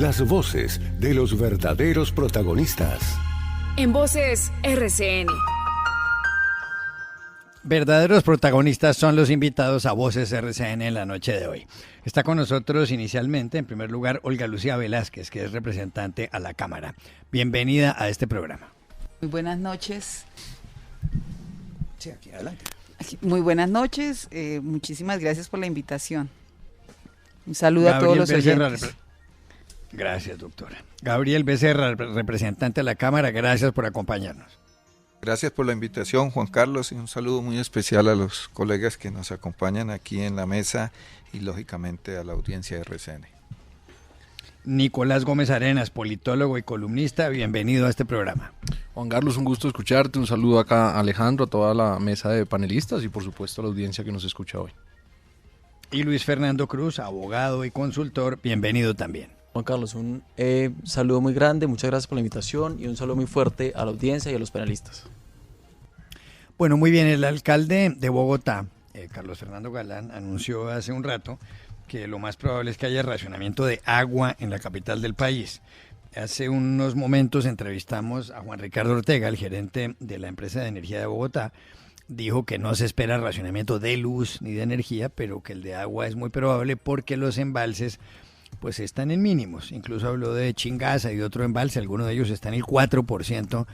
las voces de los verdaderos protagonistas. En Voces RCN. Verdaderos protagonistas son los invitados a Voces RCN en la noche de hoy. Está con nosotros inicialmente, en primer lugar, Olga Lucía Velázquez, que es representante a la Cámara. Bienvenida a este programa. Muy buenas noches. Sí, aquí adelante. Muy buenas noches. Muchísimas gracias por la invitación. Un saludo a todos los oyentes. Gracias, doctora. Gabriel Becerra, representante de la Cámara, gracias por acompañarnos. Gracias por la invitación, Juan Carlos, y un saludo muy especial a los colegas que nos acompañan aquí en la mesa y lógicamente a la audiencia de RCN. Nicolás Gómez Arenas, politólogo y columnista, bienvenido a este programa. Juan Carlos, un gusto escucharte, un saludo acá a Alejandro, a toda la mesa de panelistas y por supuesto a la audiencia que nos escucha hoy. Y Luis Fernando Cruz, abogado y consultor, bienvenido también. Juan Carlos, un saludo muy grande, muchas gracias por la invitación y un saludo muy fuerte a la audiencia y a los panelistas. Bueno, muy bien, el alcalde de Bogotá, Carlos Fernando Galán, anunció hace un rato que lo más probable es que haya racionamiento de agua en la capital del país. Hace unos momentos entrevistamos a Juan Ricardo Ortega, el gerente de la empresa de energía de Bogotá. Dijo que no se espera racionamiento de luz ni de energía, pero que el de agua es muy probable porque los embalses pues están en mínimos. Incluso habló de Chingaza y de otro embalse, algunos de ellos están en el 4%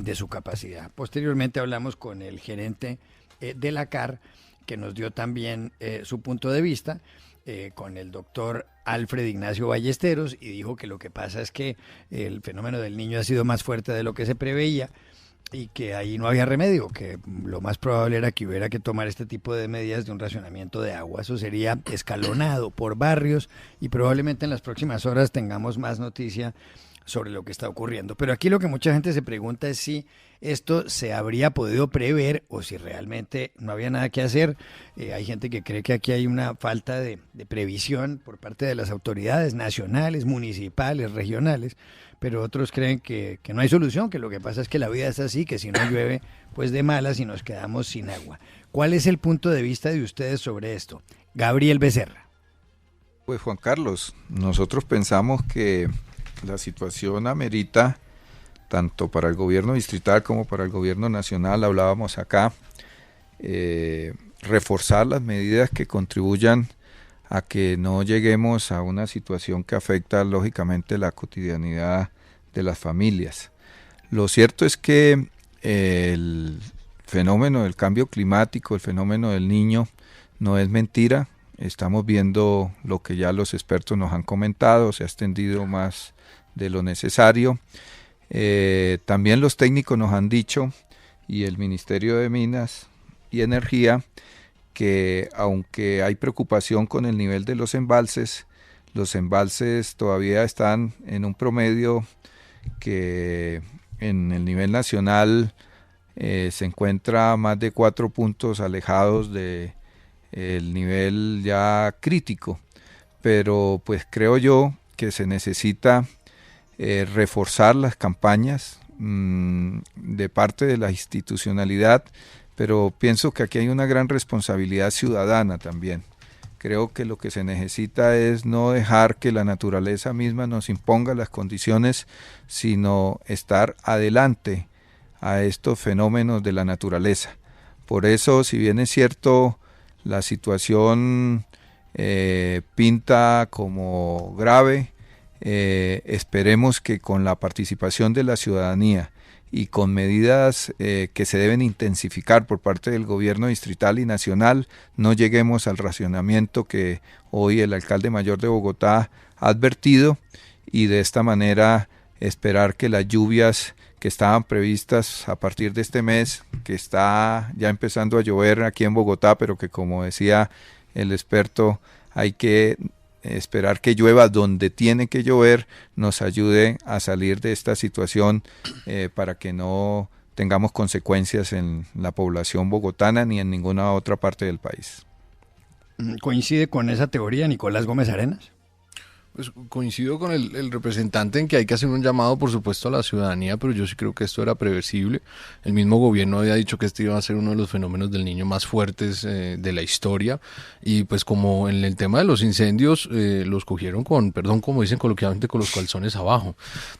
de su capacidad. Posteriormente hablamos con el gerente de la CAR, que nos dio también su punto de vista, con el doctor Alfred Ignacio Ballesteros, y dijo que lo que pasa es que el fenómeno del Niño ha sido más fuerte de lo que se preveía y que ahí no había remedio, que lo más probable era que hubiera que tomar este tipo de medidas de un racionamiento de agua. Eso sería escalonado por barrios y probablemente en las próximas horas tengamos más noticia sobre lo que está ocurriendo. Pero aquí lo que mucha gente se pregunta es si esto se habría podido prever o si realmente no había nada que hacer. Hay gente que cree que aquí hay una falta de previsión por parte de las autoridades nacionales, municipales, regionales, pero otros creen que no hay solución, que lo que pasa es que la vida es así, que si no llueve, pues de malas y nos quedamos sin agua. ¿Cuál es el punto de vista de ustedes sobre esto? Gabriel Becerra. Pues Juan Carlos, nosotros pensamos que la situación amerita, tanto para el gobierno distrital como para el gobierno nacional, hablábamos acá, reforzar las medidas que contribuyan a que no lleguemos a una situación que afecta lógicamente la cotidianidad de las familias. Lo cierto es que el fenómeno del cambio climático, el fenómeno del Niño, no es mentira. Estamos viendo lo que ya los expertos nos han comentado, se ha extendido más de lo necesario. También los técnicos nos han dicho, y el Ministerio de Minas y Energía, que aunque hay preocupación con el nivel de los embalses todavía están en un promedio que en el nivel nacional se encuentra más de 4 puntos alejados del nivel ya crítico, pero pues creo yo que se necesita reforzar las campañas de parte de la institucionalidad, pero pienso que aquí hay una gran responsabilidad ciudadana también. Creo que lo que se necesita es no dejar que la naturaleza misma nos imponga las condiciones, sino estar adelante a estos fenómenos de la naturaleza. Por eso, si bien es cierto, la situación pinta como grave, esperemos que con la participación de la ciudadanía y con medidas que se deben intensificar por parte del gobierno distrital y nacional, no lleguemos al racionamiento que hoy el alcalde mayor de Bogotá ha advertido, y de esta manera esperar que las lluvias que estaban previstas a partir de este mes, que está ya empezando a llover aquí en Bogotá, pero que, como decía el experto, hay que esperar que llueva donde tiene que llover, nos ayude a salir de esta situación para que no tengamos consecuencias en la población bogotana ni en ninguna otra parte del país. ¿Coincide con esa teoría Nicolás Gómez Arenas? Pues coincido con el representante en que hay que hacer un llamado, por supuesto, a la ciudadanía, pero yo sí creo que esto era previsible. El mismo gobierno había dicho que este iba a ser uno de los fenómenos del Niño más fuertes de la historia, y pues como en el tema de los incendios los cogieron con, perdón, como dicen coloquialmente, con los calzones abajo.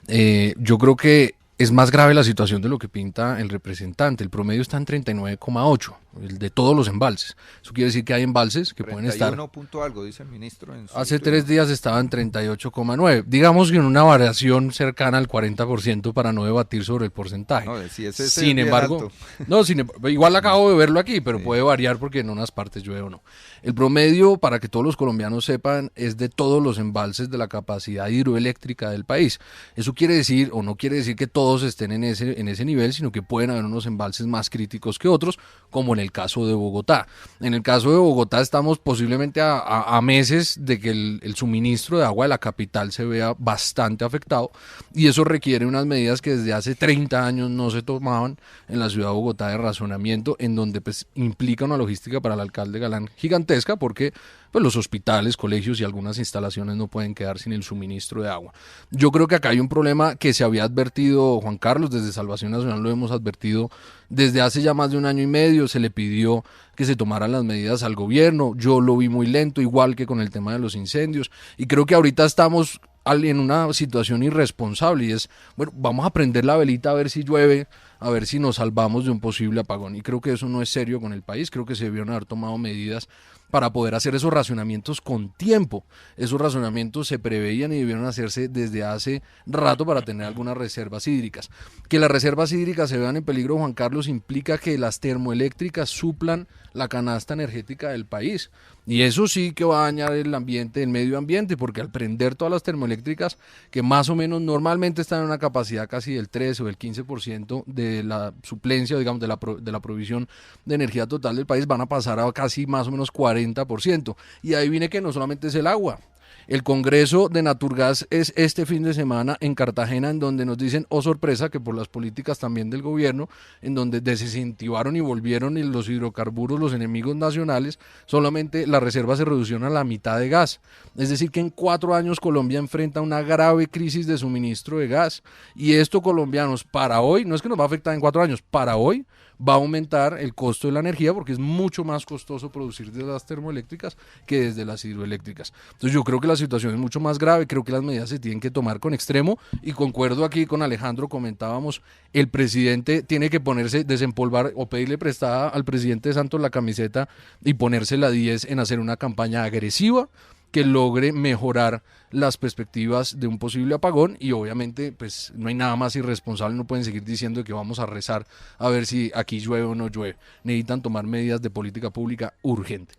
Yo creo que es más grave la situación de lo que pinta el representante. El promedio está en 39,8, el de todos los embalses. Eso quiere decir que hay embalses que pueden estar... 31 punto algo, dice el ministro. Hace 3 días estaba en 38,9. Digamos que en una variación cercana al 40% para no debatir sobre el porcentaje. No, si ese es sin bien embargo, alto. igual acabo de verlo aquí, pero Sí. puede variar porque en unas partes llueve o no. El promedio, para que todos los colombianos sepan, es de todos los embalses de la capacidad hidroeléctrica del país. Eso quiere decir, o no quiere decir que todos estén en ese nivel, sino que pueden haber unos embalses más críticos que otros, como en el caso de Bogotá. En el caso de Bogotá estamos posiblemente a meses de que el suministro de agua de la capital se vea bastante afectado, y eso requiere unas medidas que desde hace 30 años no se tomaban en la ciudad de Bogotá de razonamiento, en donde pues implica una logística para el alcalde Galán gigantesca, porque pues los hospitales, colegios y algunas instalaciones no pueden quedar sin el suministro de agua. Yo creo que acá hay un problema que se había advertido, Juan Carlos, desde Salvación Nacional lo hemos advertido desde hace ya más de 1 año y medio. Se le pidió que se tomaran las medidas al gobierno, yo lo vi muy lento, igual que con el tema de los incendios, y creo que ahorita estamos en una situación irresponsable, y es, bueno, vamos a prender la velita a ver si llueve, a ver si nos salvamos de un posible apagón, y creo que eso no es serio con el país. Creo que se debieron haber tomado medidas para poder hacer esos racionamientos con tiempo. Esos racionamientos se preveían y debieron hacerse desde hace rato para tener algunas reservas hídricas. Que las reservas hídricas se vean en peligro, Juan Carlos, implica que las termoeléctricas suplan la canasta energética del país. Y eso sí que va a dañar el ambiente, el medio ambiente, porque al prender todas las termoeléctricas, que más o menos normalmente están en una capacidad casi del 13 o del 15% de la suplencia, digamos, de la provisión de energía total del país, van a pasar a casi más o menos 40%. Y ahí viene que no solamente es el agua. El Congreso de Naturgas es este fin de semana en Cartagena, en donde nos dicen, oh sorpresa, que por las políticas también del gobierno, en donde desincentivaron y volvieron los hidrocarburos los enemigos nacionales, solamente las reservas se reducieron a la mitad de gas. Es decir, que en 4 años Colombia enfrenta una grave crisis de suministro de gas. Y esto, colombianos, para hoy, no es que nos va a afectar en 4 años, para hoy va a aumentar el costo de la energía, porque es mucho más costoso producir desde las termoeléctricas que desde las hidroeléctricas. Entonces yo creo que la situación es mucho más grave, creo que las medidas se tienen que tomar con extremo, y concuerdo aquí con Alejandro, comentábamos, el presidente tiene que ponerse, desempolvar o pedirle prestada al presidente Santos la camiseta y ponerse la 10 en hacer una campaña agresiva que logre mejorar las perspectivas de un posible apagón. Y obviamente pues no hay nada más irresponsable, no pueden seguir diciendo que vamos a rezar a ver si aquí llueve o no llueve. Necesitan tomar medidas de política pública urgente.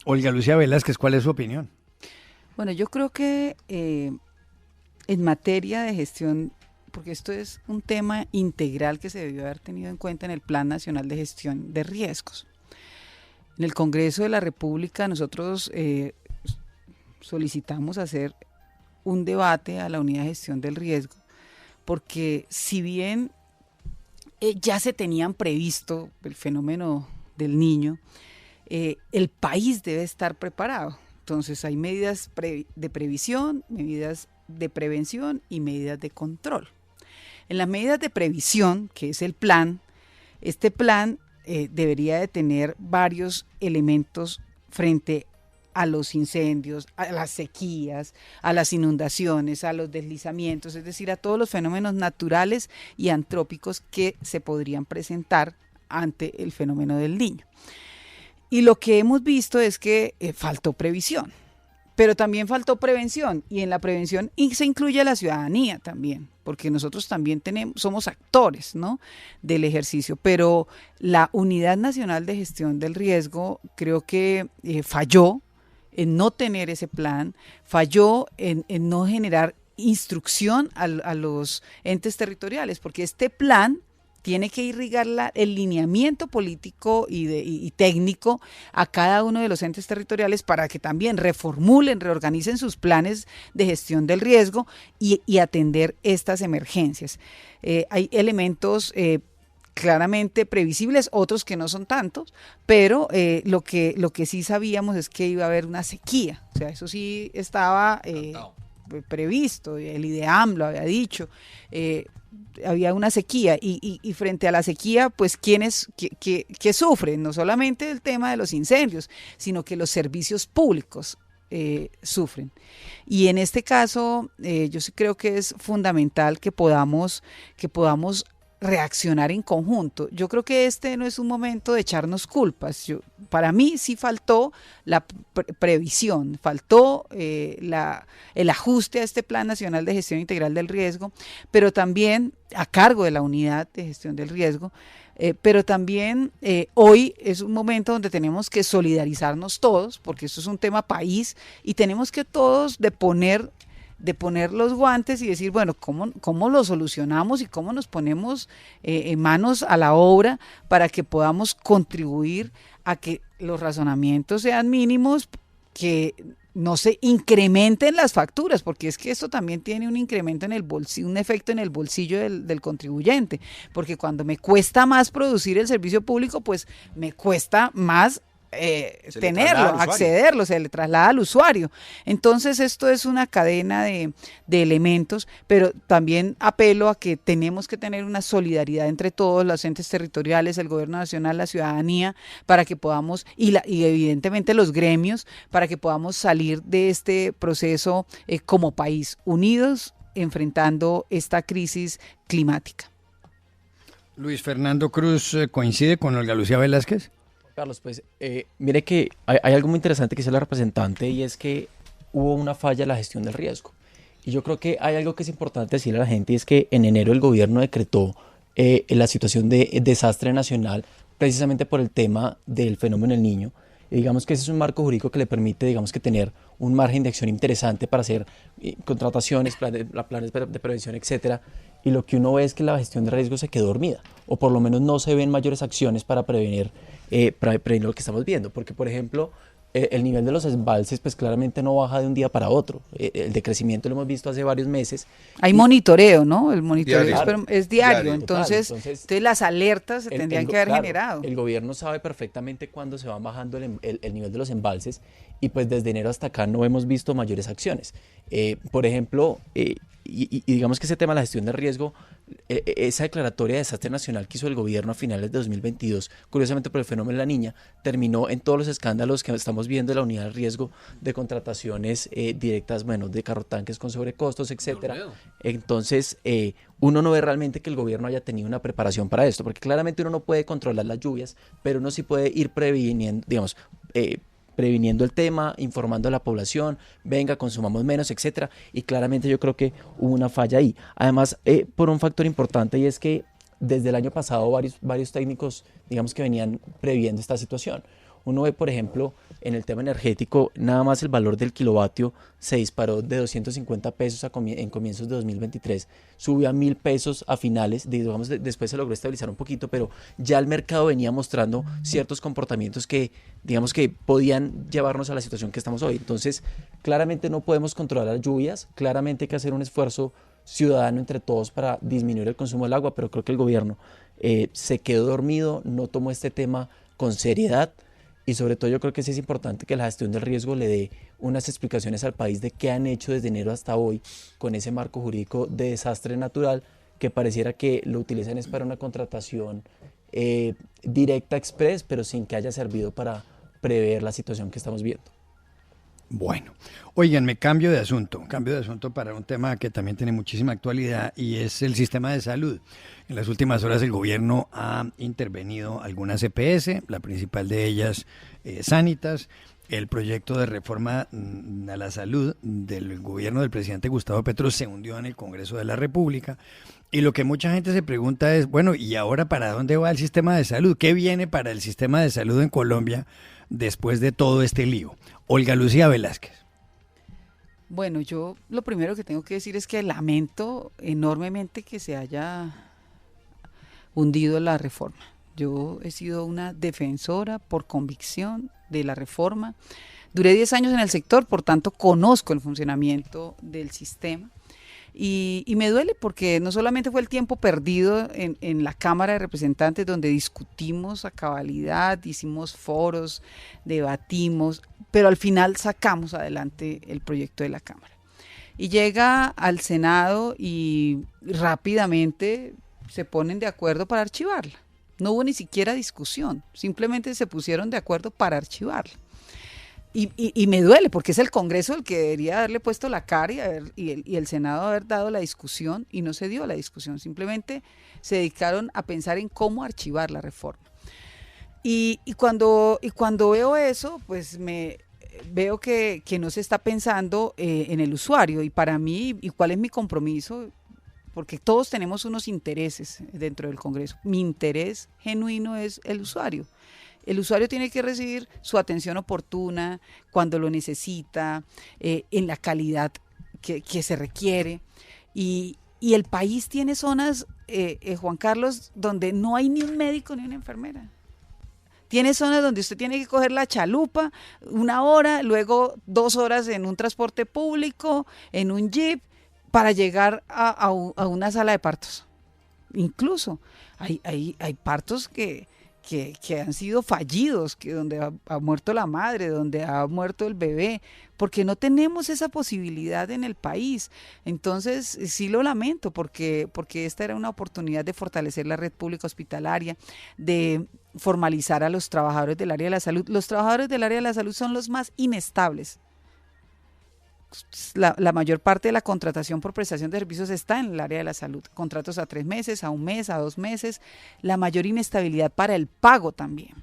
Olga Lucía Velázquez, ¿cuál es su opinión? Bueno, yo creo que en materia de gestión, porque esto es un tema integral que se debió haber tenido en cuenta en el Plan Nacional de Gestión de Riesgos. En el Congreso de la República nosotros solicitamos hacer un debate a la Unidad de Gestión del Riesgo, porque si bien ya se tenían previsto el fenómeno del Niño, el país debe estar preparado. Entonces hay medidas de previsión, medidas de prevención y medidas de control. En las medidas de previsión, que es el plan, este plan debería de tener varios elementos frente a los incendios, a las sequías, a las inundaciones, a los deslizamientos, es decir, a todos los fenómenos naturales y antrópicos que se podrían presentar ante el fenómeno del Niño. Y lo que hemos visto es que faltó previsión, pero también faltó prevención, y en la prevención se incluye a la ciudadanía también, porque nosotros también somos actores, ¿no?, del ejercicio, pero la Unidad Nacional de Gestión del Riesgo creo que falló en no tener ese plan, falló en no generar instrucción a los entes territoriales, porque este plan tiene que irrigar el lineamiento político y técnico a cada uno de los entes territoriales para que también reformulen, reorganicen sus planes de gestión del riesgo y atender estas emergencias. Hay elementos claramente previsibles, otros que no son tantos, pero lo que sí sabíamos es que iba a haber una sequía, o sea, eso sí estaba previsto, el IDEAM lo había dicho, había una sequía y frente a la sequía, pues ¿quiénes que sufren? No solamente el tema de los incendios, sino que los servicios públicos sufren. Y en este caso, yo sí creo que es fundamental que podamos reaccionar en conjunto. Yo creo que este no es un momento de echarnos culpas. Para mí sí faltó la previsión, faltó el ajuste a este Plan Nacional de Gestión Integral del Riesgo, pero también a cargo de la Unidad de Gestión del Riesgo, pero también hoy es un momento donde tenemos que solidarizarnos todos, porque esto es un tema país y tenemos que todos de poner los guantes y decir, bueno, ¿cómo lo solucionamos y cómo nos ponemos manos a la obra para que podamos contribuir a que los razonamientos sean mínimos, que no se incrementen las facturas, porque es que esto también tiene un incremento en el bolsillo, un efecto en el bolsillo del contribuyente, porque cuando me cuesta más producir el servicio público, pues me cuesta más tenerlo, accederlo, se le traslada al usuario. Entonces esto es una cadena de elementos, pero también apelo a que tenemos que tener una solidaridad entre todos los entes territoriales, el gobierno nacional, la ciudadanía, para que podamos, y evidentemente los gremios, para que podamos salir de este proceso como país, unidos, enfrentando esta crisis climática. Luis Fernando Cruz, ¿coincide con Olga Lucía Velázquez? Carlos, pues mire que hay algo muy interesante que dice la representante, y es que hubo una falla en la gestión del riesgo. Y yo creo que hay algo que es importante decirle a la gente, y es que en enero el gobierno decretó la situación de desastre nacional precisamente por el tema del fenómeno El Niño. Y digamos que ese es un marco jurídico que le permite, digamos, que tener un margen de acción interesante para hacer contrataciones, planes de prevención, etcétera. Y lo que uno ve es que la gestión de riesgo se quedó dormida, o por lo menos no se ven mayores acciones para prevenir lo que estamos viendo, porque por ejemplo el nivel de los embalses pues claramente no baja de un día para otro, el decrecimiento lo hemos visto hace varios meses. Hay monitoreo, ¿no? El monitoreo diario. es diario, Diario. entonces las alertas se tendrían que haber generado. El gobierno sabe perfectamente cuándo se va bajando el nivel de los embalses, y pues desde enero hasta acá no hemos visto mayores acciones. Por ejemplo, y digamos que ese tema de la gestión de riesgo, esa declaratoria de desastre nacional que hizo el gobierno a finales de 2022, curiosamente por el fenómeno de La Niña, terminó en todos los escándalos que estamos viendo de la unidad de riesgo de contrataciones directas, bueno, de carrotanques con sobrecostos, etcétera. Entonces, uno no ve realmente que el gobierno haya tenido una preparación para esto, porque claramente uno no puede controlar las lluvias, pero uno sí puede ir previniendo, digamos, previniendo el tema, informando a la población, venga, consumamos menos, etcétera, y claramente yo creo que hubo una falla ahí. Además, por un factor importante, y es que desde el año pasado varios técnicos, digamos, que venían previendo esta situación. Uno ve, por ejemplo, en el tema energético, nada más el valor del kilovatio se disparó de 250 pesos en comienzos de 2023, subió a 1.000 pesos a finales, digamos, después se logró estabilizar un poquito, pero ya el mercado venía mostrando ciertos comportamientos que, digamos, que podían llevarnos a la situación que estamos hoy. Entonces, claramente no podemos controlar las lluvias, claramente hay que hacer un esfuerzo ciudadano entre todos para disminuir el consumo del agua, pero creo que el gobierno se quedó dormido, no tomó este tema con seriedad. Y sobre todo yo creo que sí es importante que la gestión del riesgo le dé unas explicaciones al país de qué han hecho desde enero hasta hoy con ese marco jurídico de desastre natural, que pareciera que lo utilizan es para una contratación directa express, pero sin que haya servido para prever la situación que estamos viendo. Bueno, óiganme, cambio de asunto para un tema que también tiene muchísima actualidad, y es el sistema de salud. En las últimas horas el gobierno ha intervenido algunas EPS, la principal de ellas Sanitas. El proyecto de reforma a la salud del gobierno del presidente Gustavo Petro se hundió en el Congreso de la República, y lo que mucha gente se pregunta es, bueno, ¿y ahora para dónde va el sistema de salud? ¿Qué viene para el sistema de salud en Colombia después de todo este lío? Olga Lucía Velázquez. Bueno, yo lo primero que tengo que decir es que lamento enormemente que se haya hundido la reforma. Yo he sido una defensora por convicción de la reforma. Duré 10 años en el sector, por tanto conozco el funcionamiento del sistema. Y me duele porque no solamente fue el tiempo perdido en la Cámara de Representantes, donde discutimos a cabalidad, hicimos foros, debatimos, pero al final sacamos adelante el proyecto de la Cámara. Y llega al Senado y rápidamente se ponen de acuerdo para archivarla. No hubo ni siquiera discusión, simplemente se pusieron de acuerdo para archivarla. Y me duele porque es el Congreso el que debería haberle puesto la cara y el Senado haber dado la discusión, y no se dio la discusión, simplemente se dedicaron a pensar en cómo archivar la reforma. Y cuando veo eso, pues veo que no se está pensando en el usuario, y para mí, ¿y cuál es mi compromiso? Porque todos tenemos unos intereses dentro del Congreso. Mi interés genuino es el usuario. El usuario tiene que recibir su atención oportuna cuando lo necesita, en la calidad que se requiere. Y el país tiene zonas, Juan Carlos, donde no hay ni un médico ni una enfermera. Tiene zonas donde usted tiene que coger la chalupa 1 hora, luego 2 horas en un transporte público, en un jeep, para llegar a una sala de partos. Incluso hay partos que han sido fallidos, donde ha muerto la madre, donde ha muerto el bebé, porque no tenemos esa posibilidad en el país. Entonces, sí lo lamento, porque esta era una oportunidad de fortalecer la red pública hospitalaria, de formalizar a los trabajadores del área de la salud. Los trabajadores del área de la salud son los más inestables. La mayor parte de la contratación por prestación de servicios está en el área de la salud, contratos a 3 meses, a 1 mes, a 2 meses, la mayor inestabilidad para el pago también.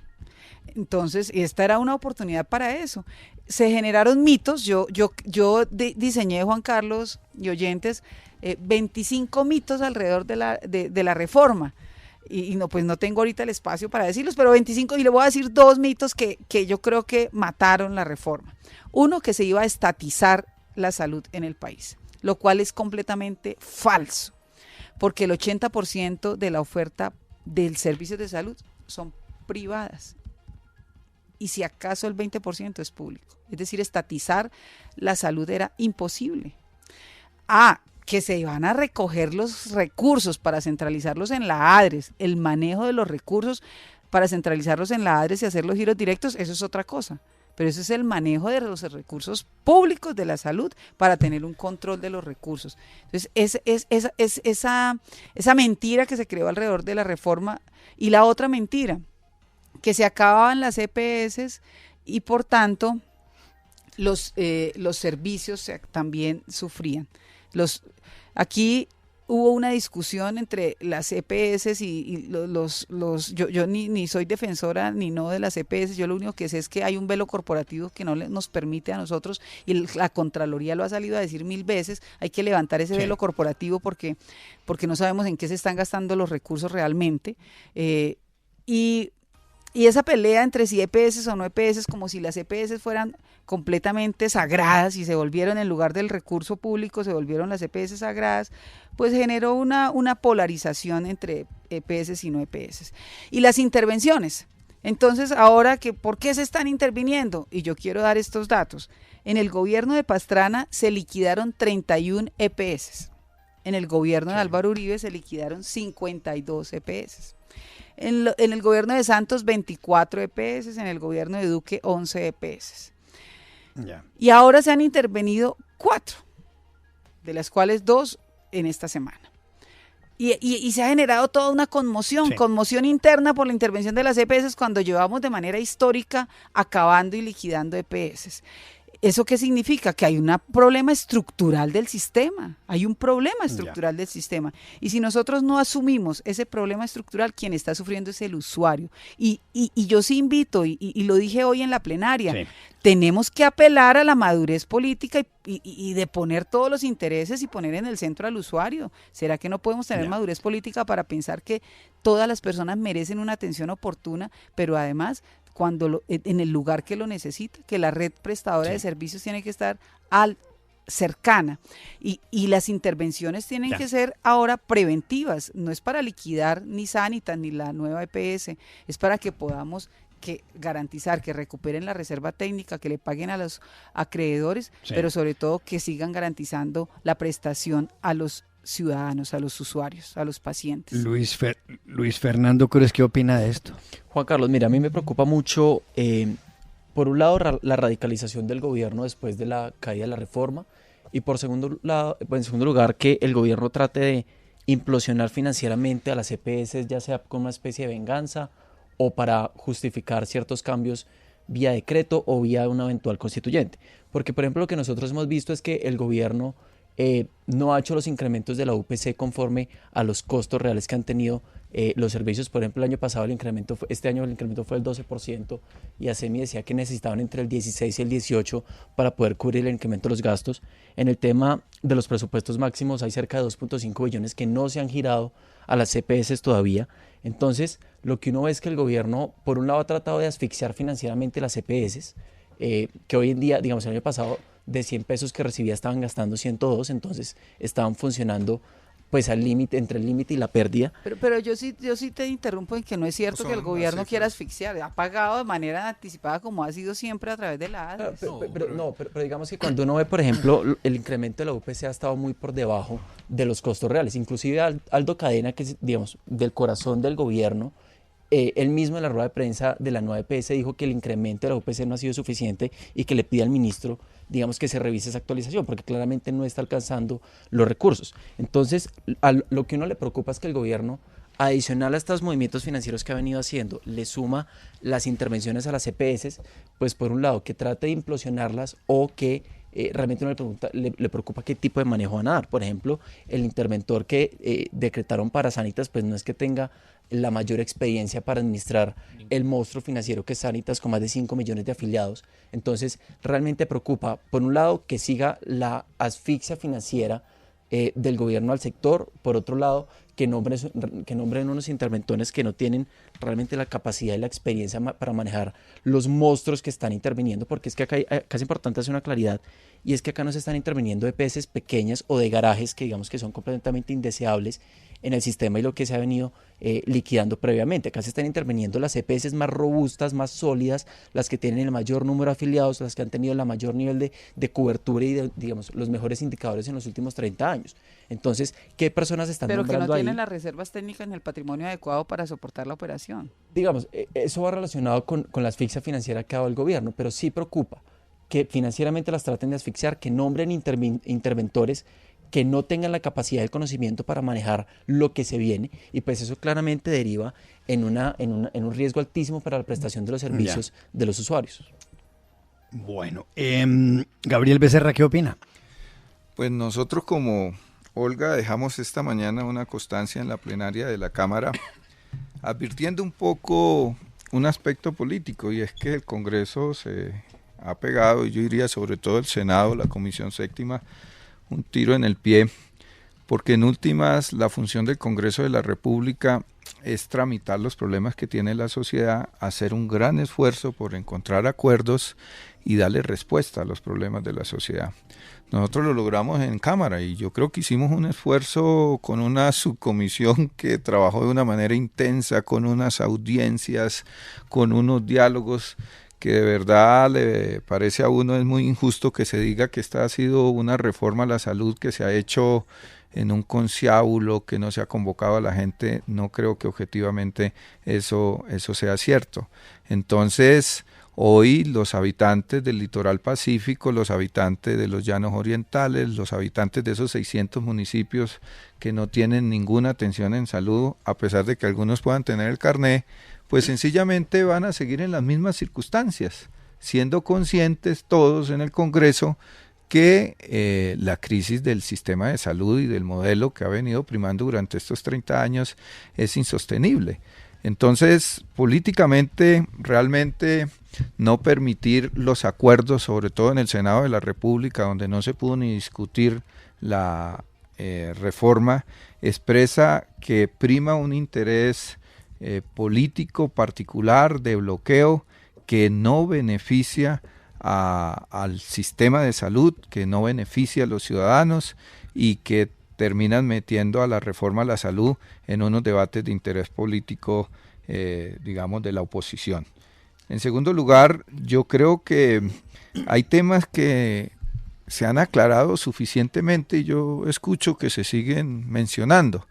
Entonces, esta era una oportunidad para eso. Se generaron mitos, yo diseñé, Juan Carlos y oyentes, 25 mitos alrededor de la reforma. Y no, pues no tengo ahorita el espacio para decirlos, pero 25, y le voy a decir 2 mitos que yo creo que mataron la reforma. Uno, que se iba a estatizar la salud en el país, lo cual es completamente falso, porque el 80% de la oferta del servicio de salud son privadas, y si acaso el 20% es público. Es decir, estatizar la salud era imposible. Que se iban a recoger los recursos para centralizarlos en la ADRES, el manejo de los recursos para centralizarlos en la ADRES y hacer los giros directos, eso es otra cosa. Pero eso es el manejo de los recursos públicos de la salud para tener un control de los recursos. Entonces, esa mentira que se creó alrededor de la reforma, y la otra mentira, que se acababan las EPS y por tanto los servicios también sufrían. Aquí hubo una discusión entre las EPS y yo ni soy defensora ni no de las EPS. Yo lo único que sé es que hay un velo corporativo que no nos permite a nosotros, y la Contraloría lo ha salido a decir 1000 veces, hay que levantar ese velo corporativo porque no sabemos en qué se están gastando los recursos realmente. Y esa pelea entre si EPS o no EPS, como si las EPS fueran completamente sagradas y se volvieron, en lugar del recurso público, se volvieron las EPS sagradas, pues generó una polarización entre EPS y no EPS. Y las intervenciones. Entonces, ahora, ¿por qué se están interviniendo? Y yo quiero dar estos datos. En el gobierno de Pastrana se liquidaron 31 EPS. En el gobierno de Álvaro Uribe se liquidaron 52 EPS. En el gobierno de Santos, 24 EPS, en el gobierno de Duque, 11 EPS. Ya. Y ahora se han intervenido 4, de las cuales 2 en esta semana. Y se ha generado toda una conmoción interna por la intervención de las EPS, cuando llevamos de manera histórica acabando y liquidando EPS. ¿Eso qué significa? Que hay un problema estructural del sistema, del sistema. Y si nosotros no asumimos ese problema estructural, quien está sufriendo es el usuario. Y yo sí invito, y lo dije hoy en la plenaria, tenemos que apelar a la madurez política y de poner todos los intereses y poner en el centro al usuario. ¿Será que no podemos tener madurez política para pensar que todas las personas merecen una atención oportuna, pero además en el lugar que lo necesita, que la red prestadora de servicios tiene que estar cercana, y las intervenciones tienen que ser ahora preventivas? No es para liquidar ni Sanitas ni la nueva EPS, es para que podamos que garantizar que recuperen la reserva técnica, que le paguen a los acreedores, Sí. pero sobre todo que sigan garantizando la prestación a los ciudadanos, a los usuarios, a los pacientes. Luis Fernando Cruz, ¿qué opina de esto? Juan Carlos, mira, a mí me preocupa mucho, por un lado, la radicalización del gobierno después de la caída de la reforma y por segundo lado, en segundo lugar, que el gobierno trate de implosionar financieramente a las EPS, ya sea con una especie de venganza o para justificar ciertos cambios vía decreto o vía una eventual constituyente. Porque, por ejemplo, lo que nosotros hemos visto es que el gobierno no ha hecho los incrementos de la UPC conforme a los costos reales que han tenido los servicios. Por ejemplo, el año pasado este año el incremento fue del 12% y ASEMI decía que necesitaban entre el 16 y el 18 para poder cubrir el incremento de los gastos. En el tema de los presupuestos máximos hay cerca de 2.5 billones que no se han girado a las CPS todavía. Entonces, lo que uno ve es que el gobierno, por un lado, ha tratado de asfixiar financieramente las CPS, que hoy en día, digamos, el año pasado, de 100 pesos que recibía estaban gastando 102, entonces estaban funcionando pues al límite, entre el límite y la pérdida. Pero yo sí te interrumpo en que no es cierto que el gobierno quiera asfixiar, ha pagado de manera anticipada como ha sido siempre a través de la ADES. Pero digamos que cuando uno ve, por ejemplo, el incremento de la UPC ha estado muy por debajo de los costos reales. Inclusive Aldo Cadena, que es, digamos, del corazón del gobierno, él mismo en la rueda de prensa de la nueva EPS dijo que el incremento de la UPC no ha sido suficiente y que le pide al ministro, digamos, que se revise esa actualización, porque claramente no está alcanzando los recursos. Entonces, lo que uno le preocupa es que el gobierno, adicional a estos movimientos financieros que ha venido haciendo, le suma las intervenciones a las EPS, pues por un lado, que trate de implosionarlas o que realmente uno le preocupa qué tipo de manejo van a dar. Por ejemplo, el interventor que decretaron para Sanitas, pues no es que tenga la mayor experiencia para administrar el monstruo financiero que es Sanitas con más de 5 millones de afiliados. Entonces, realmente preocupa, por un lado, que siga la asfixia financiera del gobierno al sector, por otro lado, que nombren unos interventores que no tienen realmente la capacidad y la experiencia para manejar los monstruos que están interviniendo, porque es que acá es importante hacer una claridad, y es que acá no se están interviniendo EPS pequeñas o de garajes que digamos que son completamente indeseables en el sistema y lo que se ha venido liquidando previamente. Acá se están interviniendo las EPS más robustas, más sólidas, las que tienen el mayor número de afiliados, las que han tenido el mayor nivel de cobertura y de, digamos, los mejores indicadores en los últimos 30 años. Entonces, ¿qué personas están nombrando ahí? Pero que no tienen las reservas técnicas ni el patrimonio adecuado para soportar la operación. Digamos, eso va relacionado con la asfixia financiera que ha dado el gobierno, pero sí preocupa que financieramente las traten de asfixiar, que nombren interventores que no tengan la capacidad del conocimiento para manejar lo que se viene, y pues eso claramente deriva en un riesgo altísimo para la prestación de los servicios de los usuarios. Bueno, Gabriel Becerra, ¿qué opina? Pues nosotros como Olga dejamos esta mañana una constancia en la plenaria de la Cámara advirtiendo un poco un aspecto político, y es que el Congreso se ha pegado, y yo diría sobre todo el Senado, la Comisión Séptima, un tiro en el pie, porque en últimas la función del Congreso de la República es tramitar los problemas que tiene la sociedad, hacer un gran esfuerzo por encontrar acuerdos y darle respuesta a los problemas de la sociedad. Nosotros lo logramos en Cámara y yo creo que hicimos un esfuerzo con una subcomisión que trabajó de una manera intensa, con unas audiencias, con unos diálogos que de verdad le parece a uno es muy injusto que se diga que esta ha sido una reforma a la salud que se ha hecho en un conciliábulo, que no se ha convocado a la gente. No creo que objetivamente eso sea cierto. Entonces, hoy los habitantes del litoral pacífico, los habitantes de los llanos orientales, los habitantes de esos 600 municipios que no tienen ninguna atención en salud, a pesar de que algunos puedan tener el carné, pues sencillamente van a seguir en las mismas circunstancias, siendo conscientes todos en el Congreso que la crisis del sistema de salud y del modelo que ha venido primando durante estos 30 años es insostenible. Entonces, políticamente, realmente no permitir los acuerdos, sobre todo en el Senado de la República, donde no se pudo ni discutir la reforma, expresa que prima un interés político particular de bloqueo que no beneficia al sistema de salud, que no beneficia a los ciudadanos y que terminan metiendo a la reforma a la salud en unos debates de interés político, digamos, de la oposición. En segundo lugar, yo creo que hay temas que se han aclarado suficientemente y yo escucho que se siguen mencionando.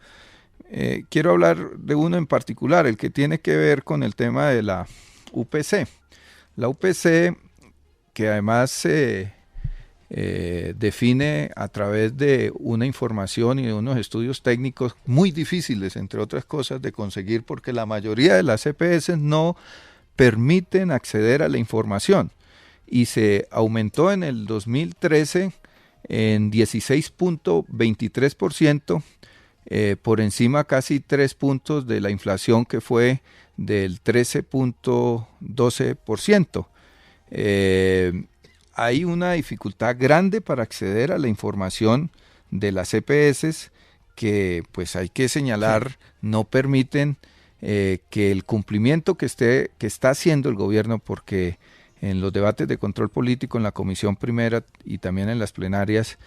Quiero hablar de uno en particular, el que tiene que ver con el tema de la UPC. La UPC, que además se define a través de una información y de unos estudios técnicos muy difíciles, entre otras cosas, de conseguir, porque la mayoría de las EPS no permiten acceder a la información, y se aumentó en el 2013 en 16.23%, por encima casi 3 puntos de la inflación, que fue del 13.12%. Hay una dificultad grande para acceder a la información de las EPS que, pues hay que señalar, no permiten que el cumplimiento que está haciendo el gobierno, porque en los debates de control político en la Comisión Primera y también en las plenarias,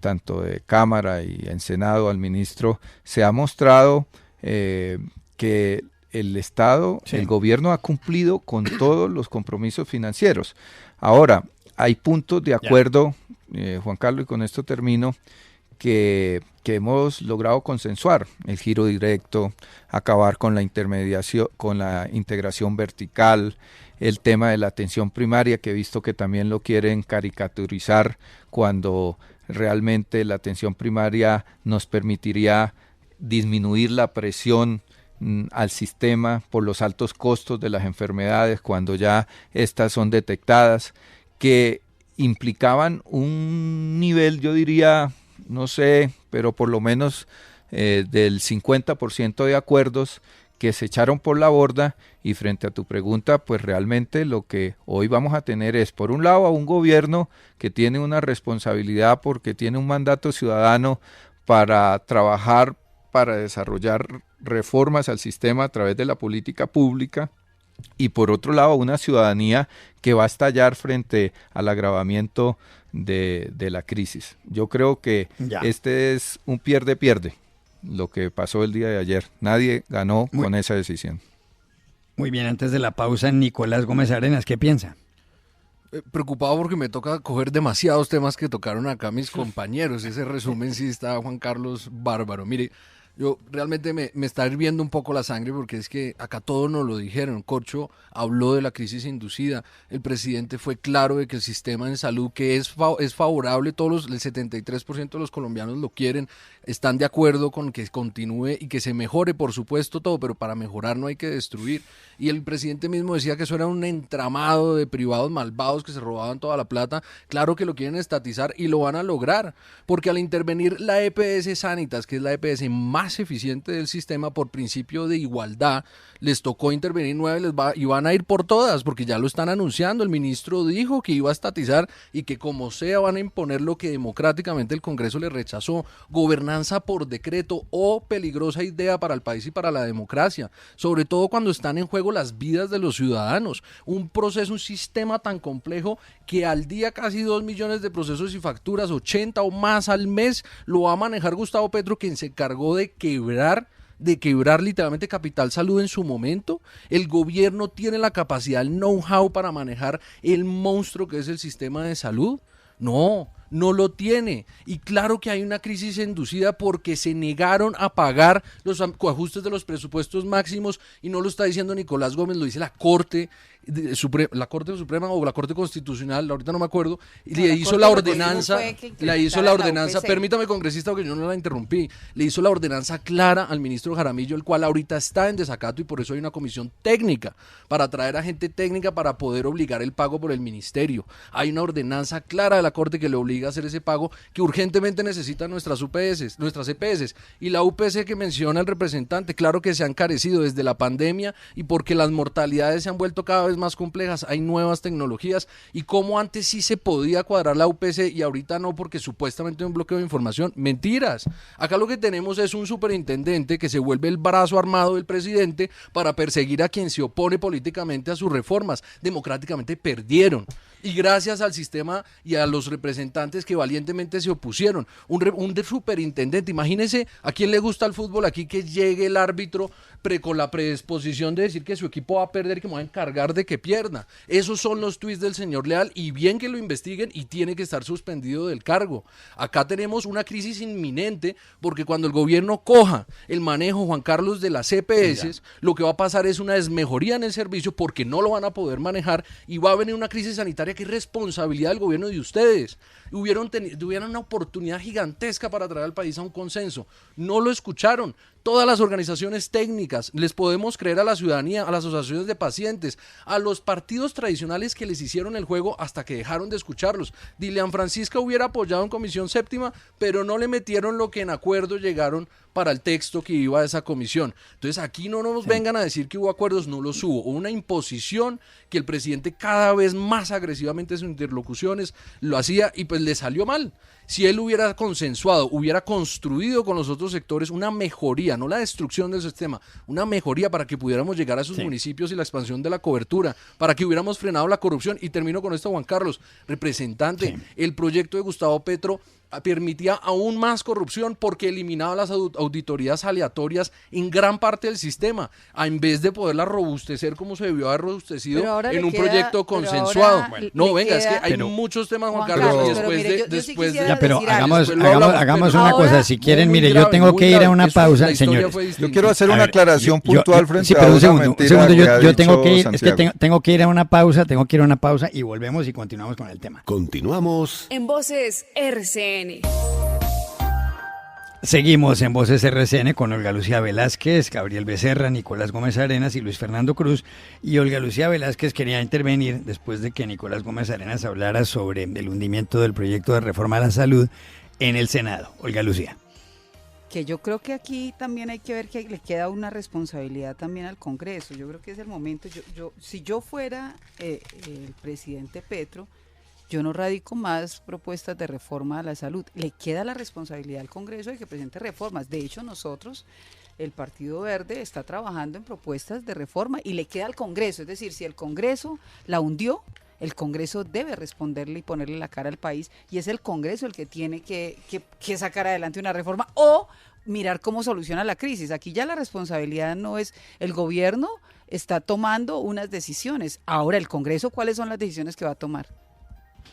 tanto de Cámara y en Senado, al ministro, se ha mostrado que el Estado, el gobierno ha cumplido con todos los compromisos financieros. Ahora, hay puntos de acuerdo, Juan Carlos, y con esto termino, que hemos logrado consensuar: el giro directo, acabar con la intermediación, con la integración vertical, el tema de la atención primaria, que he visto que también lo quieren caricaturizar, cuando realmente la atención primaria nos permitiría disminuir la presión al sistema por los altos costos de las enfermedades cuando ya estas son detectadas, que implicaban un nivel, yo diría, no sé, pero por lo menos del 50% de acuerdos que se echaron por la borda. Y frente a tu pregunta, pues realmente lo que hoy vamos a tener es, por un lado, a un gobierno que tiene una responsabilidad porque tiene un mandato ciudadano para trabajar, para desarrollar reformas al sistema a través de la política pública, y por otro lado una ciudadanía que va a estallar frente al agravamiento de la crisis. Yo creo que este es un pierde-pierde, lo que pasó el día de ayer. Nadie ganó con esa decisión. Muy bien, antes de la pausa, Nicolás Gómez Arenas, ¿qué piensa? Preocupado porque me toca coger demasiados temas que tocaron acá mis compañeros. Ese resumen sí está, Juan Carlos, bárbaro. Mire, yo realmente me está hirviendo un poco la sangre, porque es que acá todos nos lo dijeron. Corcho habló de la crisis inducida, el presidente fue claro de que el sistema en salud, que es favorable, el 73% de los colombianos lo quieren, están de acuerdo con que continúe y que se mejore, por supuesto, todo, pero para mejorar no hay que destruir. Y el presidente mismo decía que eso era un entramado de privados malvados que se robaban toda la plata. Claro que lo quieren estatizar y lo van a lograr, porque al intervenir la EPS Sanitas, que es la EPS más eficiente del sistema por principio de igualdad, les tocó intervenir 9 y van a ir por todas, porque ya lo están anunciando. El ministro dijo que iba a estatizar y que como sea van a imponer lo que democráticamente el Congreso le rechazó: gobernanza por decreto. Peligrosa idea para el país y para la democracia, sobre todo cuando están en juego las vidas de los ciudadanos. Un proceso, un sistema tan complejo que al día casi 2 millones de procesos y facturas, 80 o más al mes, lo va a manejar Gustavo Petro, quien se encargó de quebrar literalmente Capital Salud en su momento. El gobierno tiene la capacidad, el know-how para manejar el monstruo que es el sistema de salud. No lo tiene. Y claro que hay una crisis inducida porque se negaron a pagar los ajustes de los presupuestos máximos, y no lo está diciendo Nicolás Gómez, lo dice la Corte Suprema o la Corte Constitucional, ahorita no me acuerdo, y le hizo la ordenanza, permítame, congresista, porque yo no la interrumpí, le hizo la ordenanza clara al ministro Jaramillo, el cual ahorita está en desacato, y por eso hay una comisión técnica para traer a gente técnica para poder obligar el pago por el ministerio. Hay una ordenanza clara de la Corte que le obliga a hacer ese pago que urgentemente necesitan nuestras EPS. Y la UPC que menciona el representante, claro que se ha encarecido desde la pandemia, y porque las mortalidades se han vuelto cada vez más complejas, hay nuevas tecnologías, y como antes sí se podía cuadrar la UPC y ahorita no, porque supuestamente hay un bloqueo de información. Mentiras. Acá lo que tenemos es un superintendente que se vuelve el brazo armado del presidente para perseguir a quien se opone políticamente a sus reformas. Democráticamente perdieron. y gracias al sistema y a los representantes que valientemente se opusieron. Un superintendente, imagínese a quién le gusta el fútbol aquí, que llegue el árbitro con la predisposición de decir que su equipo va a perder y que me va a encargar de que pierda. Esos son los tuits del señor Leal, y bien que lo investiguen, y tiene que estar suspendido del cargo. Acá tenemos una crisis inminente, porque cuando el gobierno coja el manejo, Juan Carlos, de las EPS, lo que va a pasar es una desmejoría en el servicio, porque no lo van a poder manejar, y va a venir una crisis sanitaria que es responsabilidad del gobierno y de ustedes. Tuvieron una oportunidad gigantesca para traer al país a un consenso. No lo escucharon. Todas las organizaciones técnicas, les podemos creer a la ciudadanía, a las asociaciones de pacientes, a los partidos tradicionales que les hicieron el juego hasta que dejaron de escucharlos. Dilian Francisca hubiera apoyado en Comisión Séptima, pero no le metieron lo que en acuerdo llegaron para el texto que iba a esa comisión. Entonces aquí no nos vengan a decir que hubo acuerdos, no los hubo. Hubo una imposición que el presidente cada vez más agresivamente en sus interlocuciones lo hacía, y pues le salió mal. Si él hubiera consensuado, hubiera construido con los otros sectores una mejoría, no la destrucción del sistema, una mejoría para que pudiéramos llegar a esos municipios y la expansión de la cobertura, para que hubiéramos frenado la corrupción. Y termino con esto, Juan Carlos, representante, el proyecto de Gustavo Petro permitía aún más corrupción porque eliminaba las auditorías aleatorias en gran parte del sistema, en vez de poderla robustecer como se debió haber robustecido en un proyecto consensuado. No, venga, es que hay muchos temas, Juan Carlos, pero hagamos una cosa, si quieren, mire, yo tengo que ir a una pausa, señores. Yo quiero hacer una aclaración puntual frente a un una mentira que ha yo tengo dicho que ir, Santiago. es que tengo que ir a una pausa y volvemos y continuamos con el tema. Continuamos. En Voces RCN. Seguimos en Voces RCN con Olga Lucía Velázquez, Gabriel Becerra, Nicolás Gómez Arenas y Luis Fernando Cruz. Y Olga Lucía Velázquez quería intervenir después de que Nicolás Gómez Arenas hablara sobre el hundimiento del proyecto de reforma a la salud en el Senado. Olga Lucía. Que yo creo que aquí también hay que ver que le queda una responsabilidad también al Congreso. Yo creo que es el momento. Si yo fuera el presidente Petro, yo no radico más propuestas de reforma a la salud. Le queda la responsabilidad al Congreso de que presente reformas. De hecho, nosotros, el Partido Verde, está trabajando en propuestas de reforma y le queda al Congreso. Es decir, si el Congreso la hundió, el Congreso debe responderle y ponerle la cara al país, y es el Congreso el que tiene que sacar adelante una reforma o mirar cómo soluciona la crisis. Aquí ya la responsabilidad no es el gobierno, está tomando unas decisiones. Ahora, el Congreso, ¿cuáles son las decisiones que va a tomar?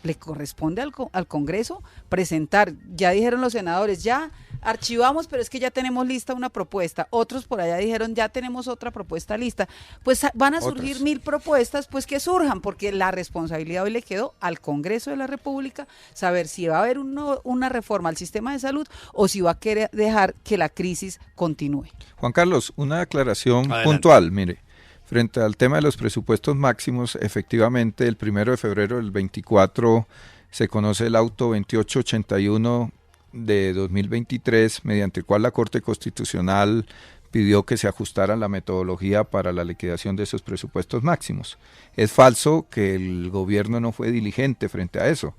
Le corresponde al Congreso presentar. Ya dijeron los senadores, ya archivamos, pero es que ya tenemos lista una propuesta. Otros por allá dijeron, ya tenemos otra propuesta lista. Pues van a surgir 1000 propuestas, pues que surjan, porque la responsabilidad hoy le quedó al Congreso de la República saber si va a haber una reforma al sistema de salud o si va a querer dejar que la crisis continúe. Juan Carlos, una aclaración puntual, mire. Frente al tema de los presupuestos máximos, efectivamente, el 1 de febrero del 24 se conoce el auto 2881 de 2023, mediante el cual la Corte Constitucional pidió que se ajustara la metodología para la liquidación de esos presupuestos máximos. Es falso que el gobierno no fue diligente frente a eso.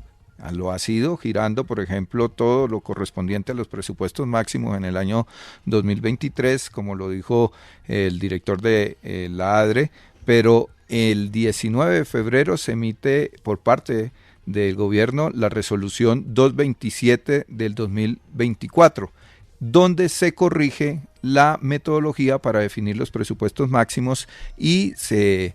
Lo ha sido girando, por ejemplo, todo lo correspondiente a los presupuestos máximos en el año 2023, como lo dijo el director de la ADRE, pero el 19 de febrero se emite por parte del gobierno la resolución 227 del 2024, donde se corrige la metodología para definir los presupuestos máximos y se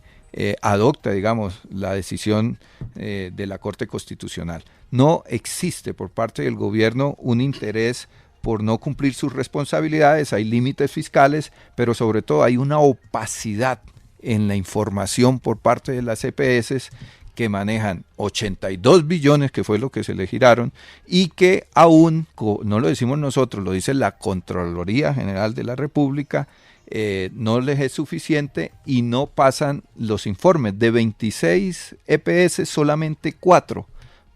adopta, digamos, la decisión de la Corte Constitucional. No existe por parte del gobierno un interés por no cumplir sus responsabilidades, hay límites fiscales, pero sobre todo hay una opacidad en la información por parte de las EPS que manejan 82 billones, que fue lo que se le giraron, y que aún, no lo decimos nosotros, lo dice la Contraloría General de la República, no les es suficiente y no pasan los informes. De 26 EPS, solamente 4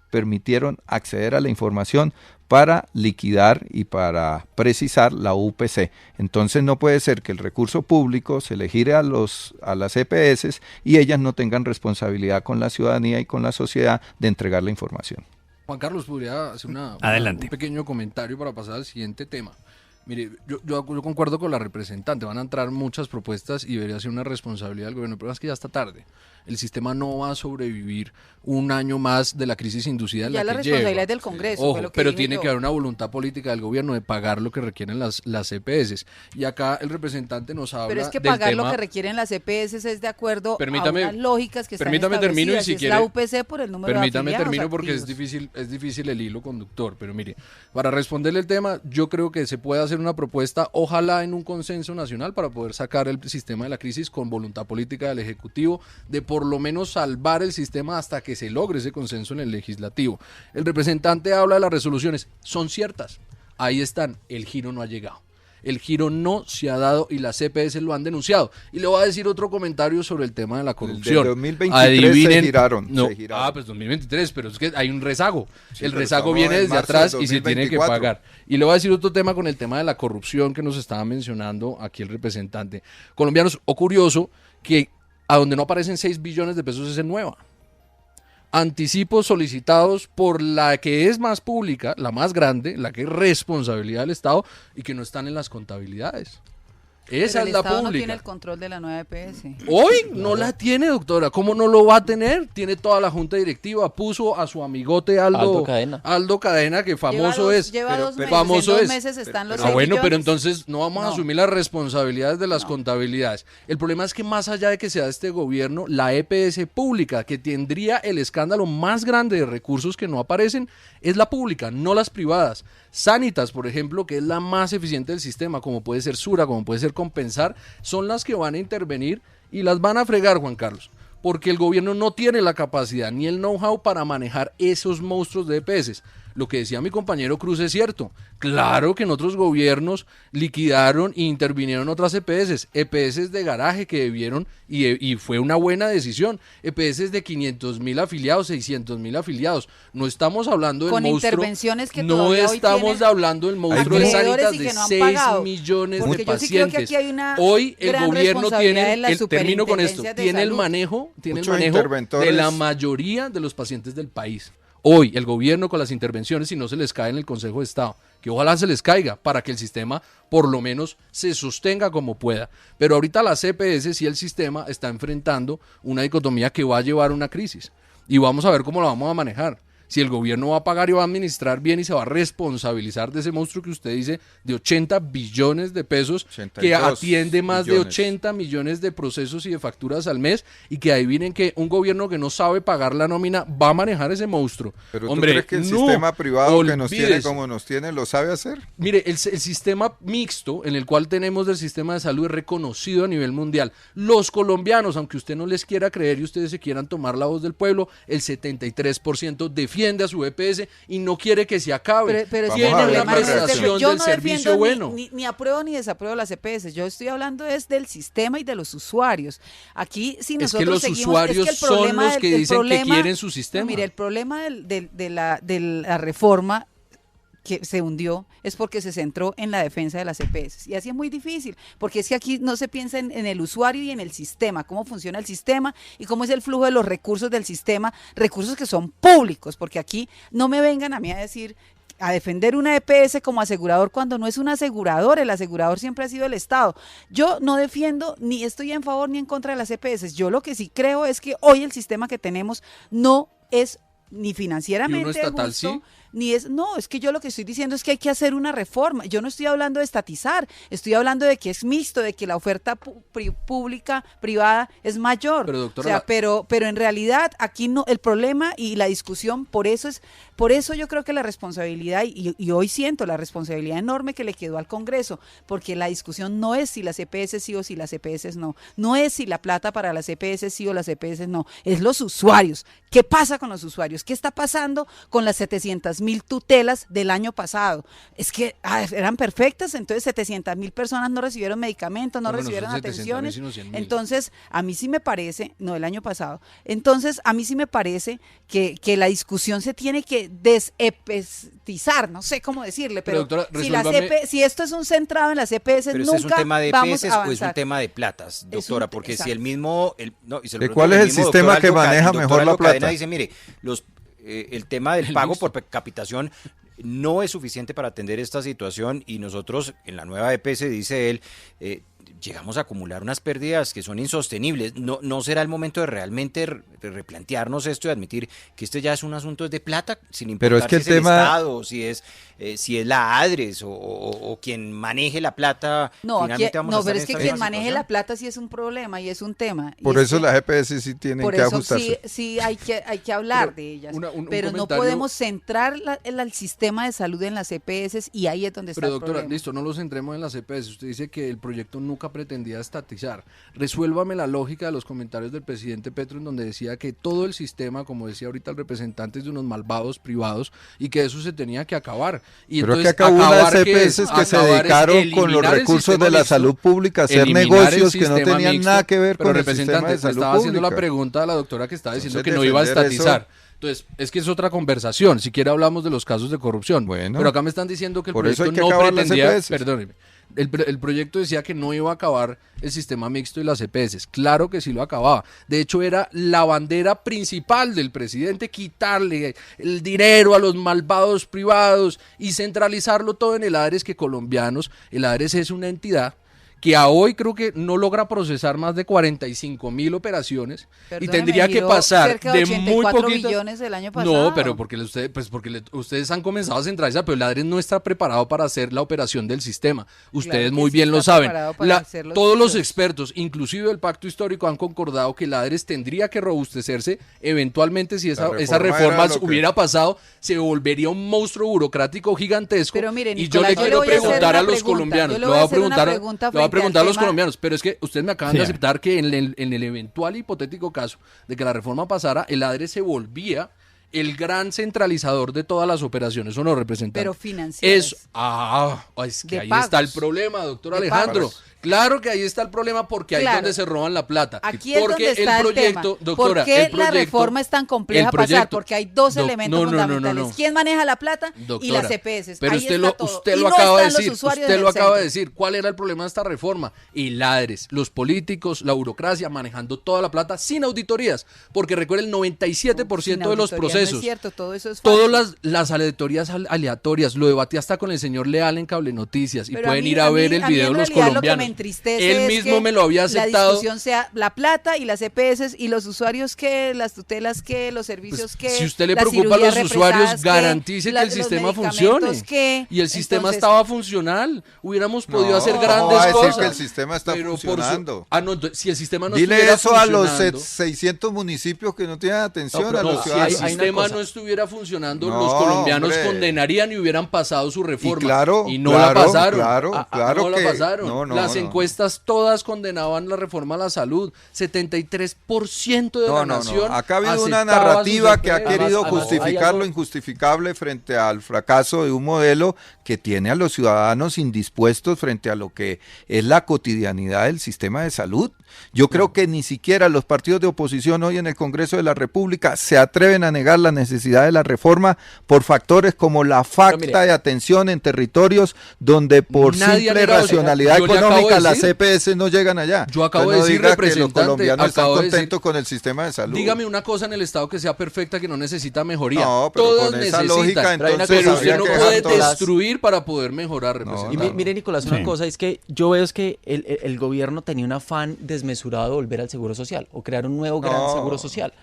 permitieron acceder a la información para liquidar y para precisar la UPC. Entonces no puede ser que el recurso público se le gire a las EPS y ellas no tengan responsabilidad con la ciudadanía y con la sociedad de entregar la información. Juan Carlos, podría hacer un pequeño comentario para pasar al siguiente tema. Mire, yo concuerdo con la representante, van a entrar muchas propuestas y debería ser una responsabilidad del gobierno, pero es que ya está tarde. El sistema no va a sobrevivir un año más de la crisis inducida en Ya la la que responsabilidad lleva. es del Congreso. Ojo, fue lo que pero dije tiene yo. que haber una voluntad política del gobierno de pagar lo que requieren las EPS. Y acá el representante nos habla Pero es que del pagar tema. lo que requieren las EPS es de acuerdo Permítame- a unas lógicas que están permítame termino y establecidas. si Es quiere- la UPC por el número Permítame de afiliados termino porque es activos. difícil el hilo conductor, pero mire, para responderle el tema, yo creo que se puede hacer una propuesta, ojalá en un consenso nacional para poder sacar el sistema de la crisis con voluntad política del Ejecutivo, de por lo menos salvar el sistema hasta que se logre ese consenso en el legislativo. El representante habla de las resoluciones, son ciertas, ahí están, el giro no ha llegado. El giro no se ha dado y las CPS lo han denunciado. Y le voy a decir otro comentario sobre el tema de la corrupción. del 2023 se giraron. Ah, pues 2023, pero es que hay un rezago. Sí, El pero rezago estamos viene en desde marzo atrás del y se tiene que 2024. pagar. Y le voy a decir otro tema con el tema de la corrupción que nos estaba mencionando aquí el representante. Colombianos, o curioso que a donde no aparecen 6 billones de pesos es en Nueva. Anticipos solicitados por la que es más pública, la más grande, la que es responsabilidad del Estado y que no están en las contabilidades. Esa Pero es la el Estado no pública. tiene el control de la nueva EPS. Hoy no la tiene, doctora. ¿Cómo no lo va a tener? Tiene toda la junta directiva. Puso a su amigote Aldo Cadena, que famoso es. Lleva dos meses. Famoso en 2 es. meses están los Ah, 6 bueno, pero billones. entonces no vamos a No. asumir las responsabilidades de las contabilidades. El problema es que más allá de que sea este gobierno, la EPS pública, que tendría el escándalo más grande de recursos que no aparecen, es la pública, no las privadas. Sanitas, por ejemplo, que es la más eficiente del sistema, como puede ser Sura, como puede ser Compensar, son las que van a intervenir y las van a fregar, Juan Carlos. Porque el gobierno no tiene la capacidad ni el know-how para manejar esos monstruos de EPS. Lo que decía mi compañero Cruz es cierto. Claro que en otros gobiernos liquidaron e intervinieron otras EPS. EPS de garaje que debieron y fue una buena decisión. EPS de 500.000 afiliados, 600.000 afiliados. No estamos hablando del Con monstruo. intervenciones que no todavía hoy estamos tienen hablando del monstruo de acreedores Sanitas y de que no han 6 pagado. millones Porque de yo sí creo que pacientes. aquí hay una Hoy el gran gobierno responsabilidad tiene, en las termino con esto, superintendencias de tiene el salud. manejo, Muchos de interventores. la mayoría de los pacientes del país. Hoy el gobierno con las intervenciones, si no se les cae en el Consejo de Estado, que ojalá se les caiga para que el sistema por lo menos se sostenga como pueda. Pero ahorita la CPS y el sistema está enfrentando una dicotomía que va a llevar a una crisis. Y vamos a ver cómo la vamos a manejar. Si el gobierno va a pagar y va a administrar bien y se va a responsabilizar de ese monstruo que usted dice de 80 billones de pesos, que 82 atiende más de billones. 80 millones de procesos y de facturas al mes, y que adivinen que un gobierno que no sabe pagar la nómina va a manejar ese monstruo. Pero ¿tú Hombre, crees que el no, sistema privado que nos tiene olvídese. como nos tiene lo sabe hacer? Mire, el sistema mixto en el cual tenemos del sistema de salud es reconocido a nivel mundial. Los colombianos, aunque usted no les quiera creer y ustedes se quieran tomar la voz del pueblo, el 73% defiende a su EPS y no quiere que se acabe. Pero es Vamos que el a ver problema la no es ese. relación Yo del no servicio defiendo bueno. ni apruebo ni desapruebo las EPS. Yo estoy hablando es del sistema y de los usuarios. Aquí si Es nosotros que los seguimos, usuarios es que el son problema los que del dicen que problema- quieren su sistema. No, mire, el problema de la reforma que se hundió es porque se centró en la defensa de las EPS. Y así es muy difícil, porque es que aquí no se piensa en el usuario y en el sistema, cómo funciona el sistema y cómo es el flujo de los recursos del sistema, recursos que son públicos, porque aquí no me vengan a mí a decir a defender una EPS como asegurador cuando no es un asegurador, el asegurador siempre ha sido el Estado. Yo no defiendo ni estoy en favor ni en contra de las EPS. Yo lo que sí creo es que hoy el sistema que tenemos no es ni financieramente estatal, justo, sí. ni es, no, es que yo lo que estoy diciendo es que hay que hacer una reforma. Yo no estoy hablando de estatizar, estoy hablando de que es mixto, de que la oferta pública, privada es mayor. Pero, doctora, o sea, pero en realidad aquí no, el problema y la discusión, por eso yo creo que la responsabilidad, y hoy siento la responsabilidad enorme que le quedó al Congreso, porque la discusión no es si las EPS sí o si las EPS no, no es si la plata para las EPS sí o las EPS no, es los usuarios. ¿Qué pasa con los usuarios? ¿Qué está pasando con las 700.000 tutelas del año pasado? Es que eran perfectas, entonces 700.000 personas no recibieron medicamentos, no Pero no recibieron son 700.000, atenciones. sino 100.000. Entonces, a mí sí me parece, no, el año pasado, entonces a mí sí me parece que la discusión se tiene que desepetizar, no sé cómo decirle, pero, doctora, si esto es un centrado en las EPS, Pero nunca este es un tema de vamos EPS a o es un avanzar. tema de platas, doctora, porque si el mismo... no, y se lo ¿De pregunto cuál al es el mismo sistema doctor que Aldo maneja el doctor mejor la Aldo Cadena plata? dice, mire, el tema del El pago mixto. por capitación no es suficiente para atender esta situación y nosotros en la nueva EPS, dice él, llegamos a acumular unas pérdidas que son insostenibles. ¿No será el momento de realmente replantearnos esto y admitir que este ya es un asunto de plata, sin importar Pero es que si es el Estado, si es la ADRES o quien maneje la plata? No, finalmente vamos a no, estar pero en es que esta quien misma maneje situación. la plata sí es un problema y es un tema. Por y es eso que- las EPS sí tienen Por que eso ajustarse. sí hay que hablar de ellas, un pero no comentario- podemos centrar el sistema de salud en las EPS y ahí es donde está Pero el doctora, problema. listo, no lo centremos en las EPS. Usted dice que el proyecto nunca pretendía estatizar. Resuélvame la lógica de los comentarios del presidente Petro, en donde decía que todo el sistema, como decía ahorita el representante, es de unos malvados privados y que eso se tenía que acabar. Y Pero es entonces, que acabó acabar, unas ¿qué es? EPS que se Acabar es dedicaron con los eliminar el recursos sistema de la mixto, salud pública a hacer eliminar el negocios que no sistema tenían mixto. nada que ver Pero con el sistema representante, de me salud estaba haciendo la pública. pregunta a la doctora que estaba diciendo Entonces, que no iba a defender estatizar. eso- Entonces, es que es otra conversación. Si quiere hablamos de los casos de corrupción. Bueno. Pero acá me están diciendo que el Por eso proyecto hay que no acabar las pretendía, EPS. perdóneme, el proyecto decía que no iba a acabar el sistema mixto y las EPS. Claro que sí lo acababa. De hecho, era la bandera principal del presidente, quitarle el dinero a los malvados privados y centralizarlo todo en el ADRES, que colombianos, el ADRES es una entidad que a hoy creo que no logra procesar más de 45.000 operaciones y Perdóneme, tendría que giró pasar cerca de de muy 84 poquito. billones el año pasado. No, pero porque ustedes han comenzado a centralizar, pero el ADRES no está preparado para hacer la operación del sistema. Ustedes que muy sí bien lo está saben. preparado para hacer los Todos los números. expertos, inclusive el Pacto Histórico, han concordado que el ADRES tendría que robustecerse eventualmente si esa reforma reforma era lo que- hubiera pasado, se volvería un monstruo burocrático gigantesco. Pero mire, y Nicolás, yo le quiero voy a hacer preguntar una a los pregunta. colombianos, Yo le le voy voy a a hacer una preguntar, pregunta le voy a frente preguntar a al los tema. colombianos, pero es que ustedes me acaban de Sí. aceptar que en el eventual hipotético caso de que la reforma pasara, el ADRES se volvía el gran centralizador de todas las operaciones, ¿o no, representante? Pero financieras. Es que De ahí pagos. está el problema, doctor De Alejandro. pagos. Claro que ahí está el problema porque ahí es Claro. donde se roban la plata. Aquí es porque donde está el proyecto, tema. doctora, ¿Por qué el proyecto- la reforma es tan compleja el pasar? proyecto- Porque hay dos Doc- elementos no, no, no, no, fundamentales. no. ¿Quién maneja la plata? Y Doctora, las EPS. pero Ahí usted está lo, todo. usted Y lo no acaba de están los decir, usuarios usted en lo el acaba de centro. decir. ¿Cuál era el problema de esta reforma? El ADRES, los políticos, la burocracia manejando toda la plata sin auditorías, porque recuerden el 97% Sin de los auditoría, no es procesos. cierto, todo eso es Todas falso. las aleatorias aleatorias, lo debatí hasta con el señor Leal en Cable Noticias y Pero pueden mí- ir a ver el mí video en de los realidad colombianos. Lo que me entristece Él es mismo que me lo había la aceptado. discusión sea la plata y las EPS y los usuarios que, las tutelas que, los servicios Pues, que. si usted le las preocupa a los cirugías usuarios, represadas garantice que el los sistema medicamentos funcione. que. Y el sistema Entonces, estaba funcional. Hubiéramos podido hacer No, grandes ¿cómo va a decir cosas. que el sistema está Pero por funcionando? entonces, si el sistema no Dile estuviera eso a los funcionando, 600 municipios que no tienen atención, No, pero a no, los sí, si el ciudadanos. hay una sistema cosa. no estuviera funcionando, No, los colombianos hombre. condenarían y hubieran pasado su reforma. Y claro, y no claro, la pasaron. claro, claro no que- la pasaron. no, no, Las no. encuestas todas condenaban la reforma a la salud. 73% de No, la no, nación. no. Acá ha habido una aceptaba narrativa sus que ha EPS. querido además, justificar hay algo- lo injustificable frente al fracaso de un modelo que tiene a los ciudadanos indispuestos frente a lo que es la cotidianidad del sistema de salud. Yo creo que ni siquiera los partidos de oposición hoy en el Congreso de la República se atreven a negar la necesidad de la reforma por factores como la falta mire, de atención en territorios donde por Nadie ha simple negado eso. racionalidad Yo le acabo económica de las decir- CPS no llegan allá. Yo acabo Entonces, de decir, no diga que los representante, colombianos están acabo de decir- contentos con el sistema de salud. Dígame una cosa en el Estado que sea perfecta, que no necesita mejoría. No, pero Todas con esa necesitan. lógica, Pero hay una entonces Pero cosa, usted habría no que puede dejar todas. destruir para poder mejorar, representante. no. Mire, Nicolás, una cosa es que yo veo es que el gobierno tenía un afán desmesurado de volver al seguro social o crear un nuevo gran No. seguro social.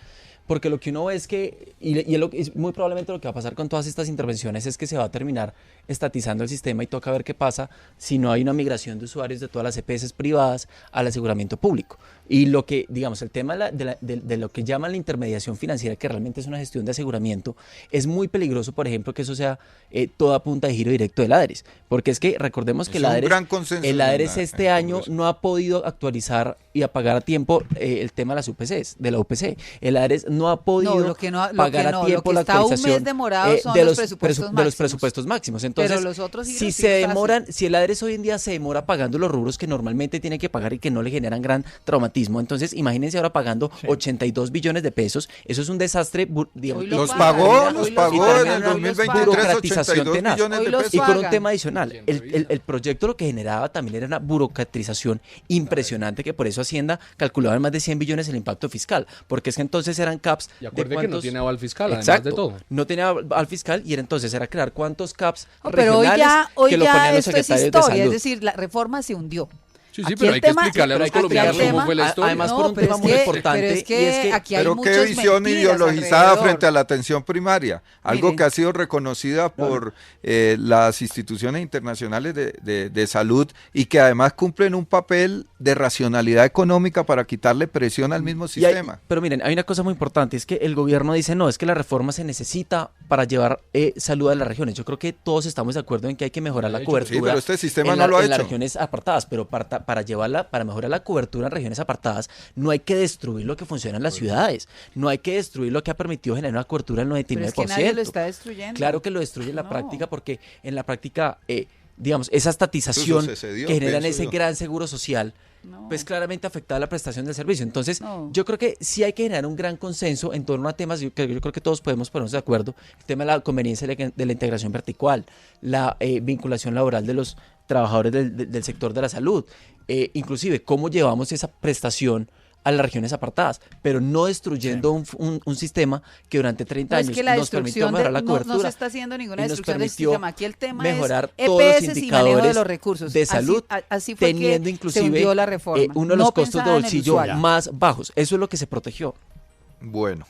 Porque lo que uno ve es que, y es muy probablemente lo que va a pasar con todas estas intervenciones, es que se va a terminar estatizando el sistema y toca ver qué pasa si no hay una migración de usuarios de todas las EPS privadas al aseguramiento público. Y lo que, digamos, el tema de lo que llaman la intermediación financiera, que realmente es una gestión de aseguramiento, es muy peligroso, por ejemplo, que eso sea toda punta de giro directo del ADRES. Porque es que recordemos que Es un gran consenso el en ADRES la- este en el año Congreso. no ha podido actualizar y a pagar a tiempo el tema de las UPCs, de la UPC. El ADRES no ha podido lo que no- lo pagar que a no, lo tiempo que la está un mes actualización demorado son de los los presupuestos de los máximos. presupuestos máximos. Entonces, Pero los otros giros si sí se es fácil. demoran, si el ADRES hoy en día se demora pagando los rubros que normalmente tiene que pagar y que no le generan gran garantismo. Entonces, imagínense ahora pagando 82 billones de pesos. Eso es un desastre, digamos. Hoy lo Los pagan, pagó hoy los en el pagan, 2023 burocratización 82 tenaz. millones de Hoy los pesos. Y con un pagan. tema adicional, el proyecto lo que generaba también era una burocratización impresionante, que por eso Hacienda calculaba en más de 100 billones el impacto fiscal, porque es que entonces eran caps Y de acuerde que no cuántos... tiene aval fiscal, además Exacto, de todo. no tenía al fiscal y era entonces era crear cuántos caps Pero regionales hoy que lo ya ponían los esto es secretarios de historia, es salud. decir, la reforma se hundió. Sí, Aquí pero el hay que tema- explicarle a pero los hay que colombianos explicarle, cómo fue la historia. además, No, por un pero tema es muy que- importante, pero es que y es que aquí hay Pero qué muchas visión mentiras ideologizada alrededor. frente a la atención primaria, algo Mire. que ha sido reconocida por las instituciones internacionales de salud y que además cumplen un papel de racionalidad económica para quitarle presión al mismo Y hay- sistema. pero miren, hay una cosa muy importante, es que el gobierno dice, no, es que la reforma se necesita para llevar salud a las regiones. Yo creo que todos estamos de acuerdo en que hay que mejorar la De hecho, cobertura. sí, pero este sistema en no lo ha en las hecho. regiones apartadas, pero para llevarla, para mejorar la cobertura en regiones apartadas, no hay que destruir lo que funciona en las ciudades, no hay que destruir lo que ha permitido generar una cobertura del 99%. Pero es que nadie lo está destruyendo. Claro que lo destruye en la No. práctica, porque en la práctica, digamos, esa estatización Incluso se cedió, que generan pienso ese yo. gran seguro social, No. pues claramente afectaba la prestación del servicio. Entonces, No. yo creo que sí hay que generar un gran consenso en torno a temas, yo creo que todos podemos ponernos de acuerdo, el tema de la conveniencia de la integración vertical, la vinculación laboral de los trabajadores del sector de la salud, inclusive cómo llevamos esa prestación a las regiones apartadas, pero no destruyendo un sistema que durante 30 No, es años que la nos permitió destrucción mejorar la no cobertura. se está haciendo ninguna y nos destrucción del permitió sistema. Aquí el tema mejorar es todos los EPS y manejo de indicadores los recursos. de salud, así fue teniendo que inclusive se hundió la reforma. uno de No los costos de pensaba en el bolsillo usuario. más bajos. Eso es lo que se protegió. Bueno,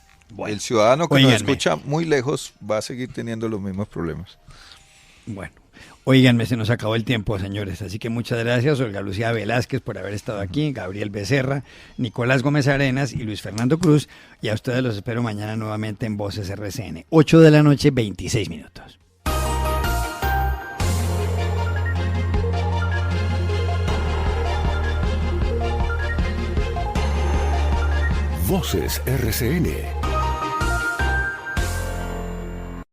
el ciudadano que nos Óiganme. escucha muy lejos va a seguir teniendo los mismos problemas. Bueno, óiganme, se nos acabó el tiempo, señores. Así que muchas gracias, Olga Lucía Velázquez, por haber estado aquí, Gabriel Becerra, Nicolás Gómez Arenas y Luis Fernando Cruz. Y a ustedes los espero mañana nuevamente en Voces RCN. 8 de la noche, 26 minutos. Voces RCN.